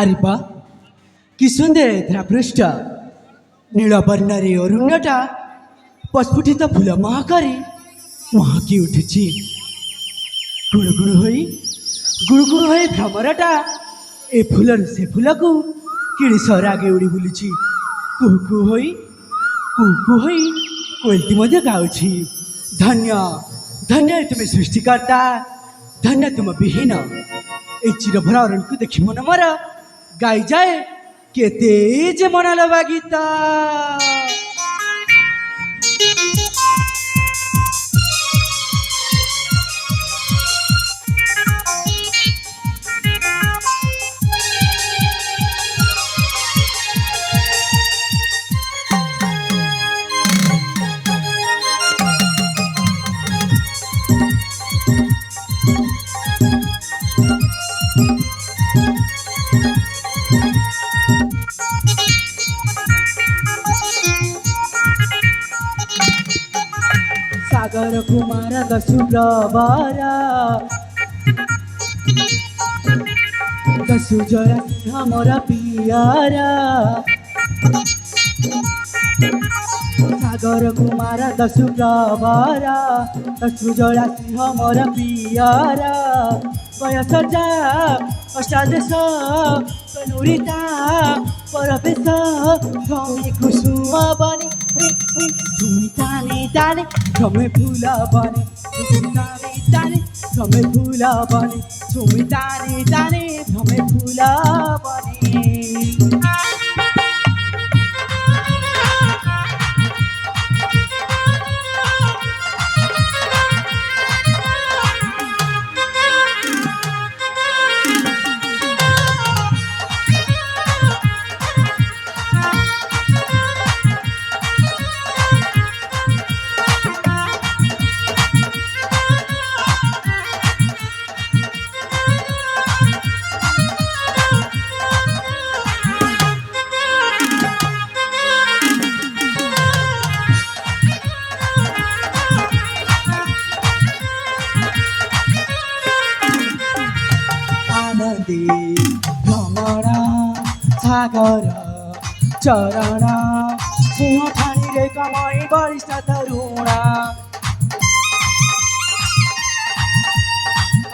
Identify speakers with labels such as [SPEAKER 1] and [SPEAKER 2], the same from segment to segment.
[SPEAKER 1] ଆରେ ବା କି ସୁନ୍ଦର ଧରାପୃଷ୍ଠ ନୀଳବର୍ଣ୍ଣରେ ଅରୁଣ୍ୟଟା ପ୍ରସ୍ଫୁଟିତ ଫୁଲ ମହକରେ ମହକି ଉଠୁଛି। ଗୁଣୁଗୁଣୁ ହୋଇ ଭ୍ରମରଟା ଏ ଫୁଲରୁ ସେ ଫୁଲକୁ କିଣି ସରାଗେ ଉଡ଼ି ବୁଲୁଛି। କୁହୁ କୁହୁ ହୋଇ କୋଇଲଟି ମଧ୍ୟ ଗାଉଛି। ଧନ୍ୟ ଧନ୍ୟ ତୁମେ ସୃଷ୍ଟିକର୍ତ୍ତା, ଧନ୍ୟ ତୁମ ବିହୀନ এই চিরভরা অরণ্যକୁ ଦେଖି ମନ ମୋର ଗାଇଯାଏ କେତେ ଯେ ମନ ଲୋଭା ଗୀତ। सागर कुमार दसु प्रवरा दसु जरा हमारा पियारा। सागर कुमार दसु प्रवरा दसु जरा हमारा पियारा। बयस जा अष्टादश कनुरिता परवेश भूमि कुसुम बनी তুমি টানে টানে তুমি ফুলা বনে তুমি টানে টানে তুমি ফুলা বনে তুমি টানে টানে তুমি ফুলা বনে। भ्रमरा सागर चरण सिंह ठाणी रे कमाई वरिष्ठ तरुणा।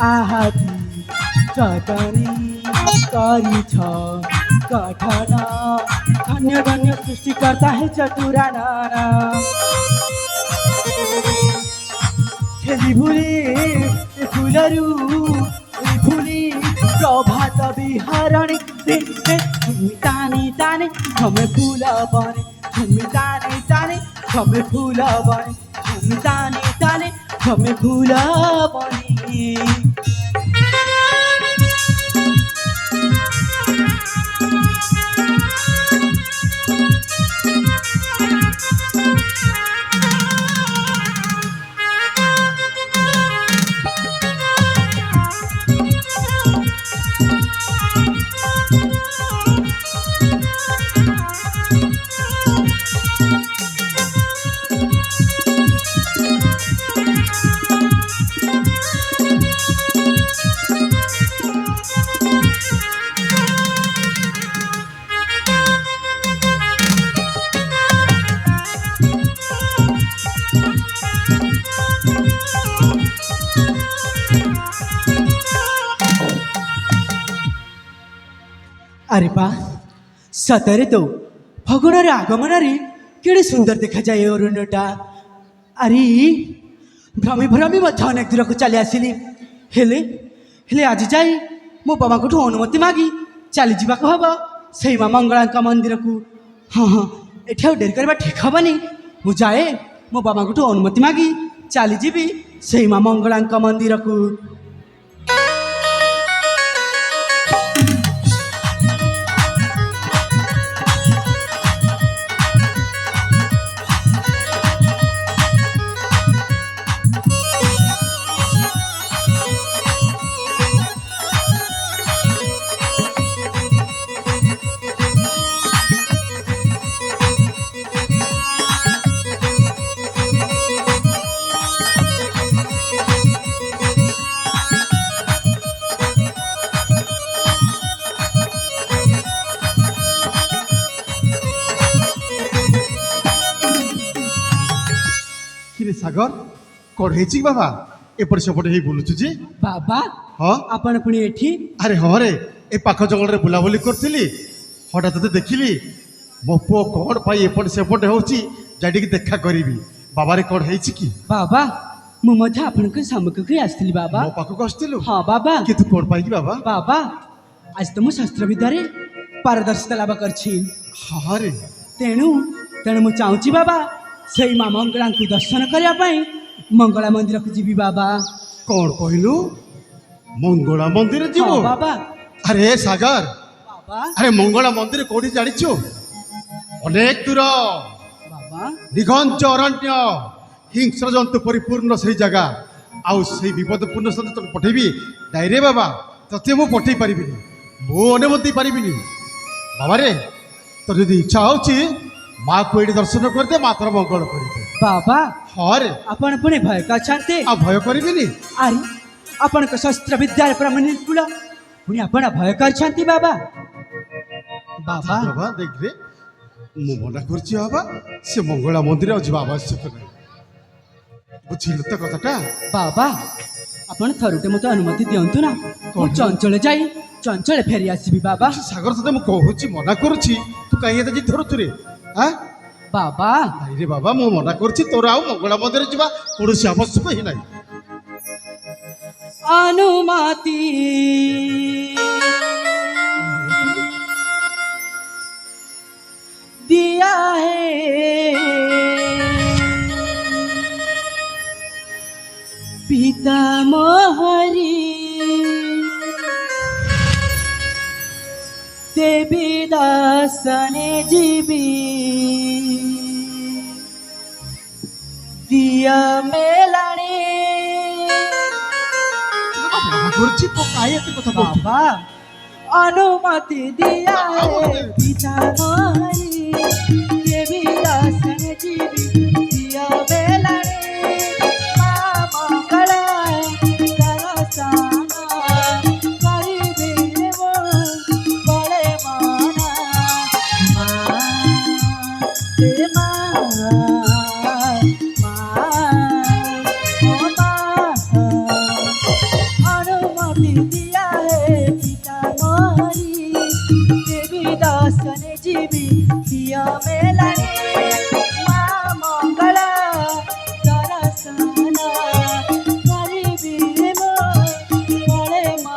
[SPEAKER 1] आहति चटनी करिछ कठन धन्य धन्य सृष्टिकर्ता है चतुरा नाना। खेली भूले फुलरू फुली प्रभात विहरणी তুমি টানে টানে তুমি ফুলা বনে তুমি টানে টানে তুমি ফুলা বনে তুমি টানে টানে তুমি ফুলা বনে। अरे बा सतरे तो फगुणर आगमन केड़े सुंदर देखा जाए अरण्यटा। अरे भ्रमी भ्रमी अनेक दूर को चली आसिली हेले हेले आज जाए मो बाबा को अनुमति मागी चली जावाक हम से माँ मंगला मंदिर को। हाँ हाँ ये डेरी करवा ठीक हेनी मु जाए मो बाबा को अनुमति मागी चली जीवी से माँ मंगला मंदिर को।
[SPEAKER 2] ସାଗର କଣ ହେଇଛି କି ବାବା ଏପଟେ ସେପଟେ ହେଇ ବୁଲୁଛୁ ଯେ?
[SPEAKER 1] ବାବା
[SPEAKER 2] ହଁ
[SPEAKER 1] ଆପଣ ପୁଣି ଏଠି?
[SPEAKER 2] ଆରେ ହଁ ରେ ଏ ପାଖ ଜଙ୍ଗଲରେ ବୁଲାବୁଲି କରୁଥିଲି ହଠାତ୍ ତତେ ଦେଖିଲି। ମୋ ପୁଅ କଣ ପାଇଁ ଏପଟେ ସେପଟେ ହଉଛି ଯାଇ ଟିକେ ଦେଖା କରିବି। ବାବାରେ କଣ ହେଇଛି କି?
[SPEAKER 1] ବାବା ମୁଁ ମଧ୍ୟ ଆପଣଙ୍କ ସମ୍ମୁଖକୁ ଆସିଥିଲି ବାବା।
[SPEAKER 2] ମୋ ପାଖକୁ ଆସିଥିଲୁ
[SPEAKER 1] ହଁ ବାବା।
[SPEAKER 2] କିନ୍ତୁ କଣ ପାଇଁ କି ବାବା?
[SPEAKER 1] ବାବା ଆଜି ତ ମୁଁ ଶାସ୍ତ୍ର ବିଦ୍ୟାରେ ପାରଦର୍ଶିତା ଲାଭ କରିଛି।
[SPEAKER 2] ହଁ ରେ
[SPEAKER 1] ତେଣୁ ତେଣୁ ମୁଁ ଚାହୁଁଛି ବାବା ସେଇ ମା ମଙ୍ଗଳାଙ୍କୁ ଦର୍ଶନ କରିବା ପାଇଁ ମଙ୍ଗଳା ମନ୍ଦିରକୁ ଯିବି ବାବା।
[SPEAKER 2] କଣ କହିଲୁ ମଙ୍ଗଳା ମନ୍ଦିର
[SPEAKER 1] ହଁ
[SPEAKER 2] ଯିବୁ?
[SPEAKER 1] ବାବା।
[SPEAKER 2] ଆରେ ସାଗର
[SPEAKER 1] ବାବା
[SPEAKER 2] ଆରେ ମଙ୍ଗଳା ମନ୍ଦିର କୋଉଠି ଜାଣିଛୁ? ଅନେକ ଦୂର
[SPEAKER 1] ବାବା
[SPEAKER 2] ନିଘଞ୍ଚ ଅରଣ୍ୟ ହିଂସ୍ର ଜନ୍ତୁ ପରିପୂର୍ଣ୍ଣ ସେଇ ଜାଗା। ଆଉ ସେଇ ବିପଦପୂର୍ଣ୍ଣ ସ୍ଥାନ ତୋତେ ପଠେଇବି ନାଇଁରେ ବାବା ତତେ ମୁଁ ପଠେଇ ପାରିବିନି। ମୁଁ ଅନୁମତି ଦେଇ ପାରିବିନି। ବାବାରେ ତୋର ଯଦି ଇଚ୍ଛା ହଉଛି ମାଆକୁ ଏଇଠି ଦର୍ଶନ କରିଦେ ମା ତୋର ମଙ୍ଗଳ କରିଦେ।
[SPEAKER 1] ବାବା
[SPEAKER 2] ହଁ ରେ
[SPEAKER 1] ଆପଣ ପୁଣି ଭୟ କରିଛନ୍ତି?
[SPEAKER 2] ଆଉ ଭୟ କରିବିନି?
[SPEAKER 1] ଆରେ ଆପଣଙ୍କ ଶସ୍ତ୍ର ବିଦ୍ୟାରେ ପରମ ନିପୁଣ ପୁଣି ଆପଣ ଭୟ କରିଛନ୍ତି ବାବା? ବାବା
[SPEAKER 2] ବାବା ଦେଖରେ ମୁଁ ମନା କରୁଛି ବାବା ସେ ମଙ୍ଗଳା ମନ୍ଦିର ଯିବା ଆବଶ୍ୟକ ନାହିଁ। ବୁଝିଲୁ ତ କଥାଟା?
[SPEAKER 1] ବାବା ଆପଣ ଥରୁଟେ ମୋତେ ଅନୁମତି ଦିଅନ୍ତୁ ନା ମୁଁ
[SPEAKER 2] କଣ?
[SPEAKER 1] ଚଞ୍ଚଳ ଯାଇ ଚଞ୍ଚଳ ଫେରି ଆସିବି ବାବା।
[SPEAKER 2] ସାଗର ତତେ ମୁଁ କହୁଛି ମନା କରୁଛି ତୁ କାହିଁ ଏତେ ଜିଦ ଧରୁଛୁ ରେ? ଆଁ
[SPEAKER 1] ବାବା
[SPEAKER 2] ନାଇଁରେ ବାବା ମୁଁ ମନା କରୁଛି ତୋର ଆଉ ମଙ୍ଗଳା ମନ୍ଦିର ଯିବା କୌଣସି ଆବଶ୍ୟକ ହିଁ ନାହିଁ।
[SPEAKER 1] ଅନୁମତି दिया है पिता मोहरी देवी दासने जीवी दिया मेलाने
[SPEAKER 2] ମନା କରୁଛି ତୁ କାହିଁ ଏତେ କଥା କହୁଛୁ?
[SPEAKER 1] बाबा अनुमति दिया है पिता मोहरी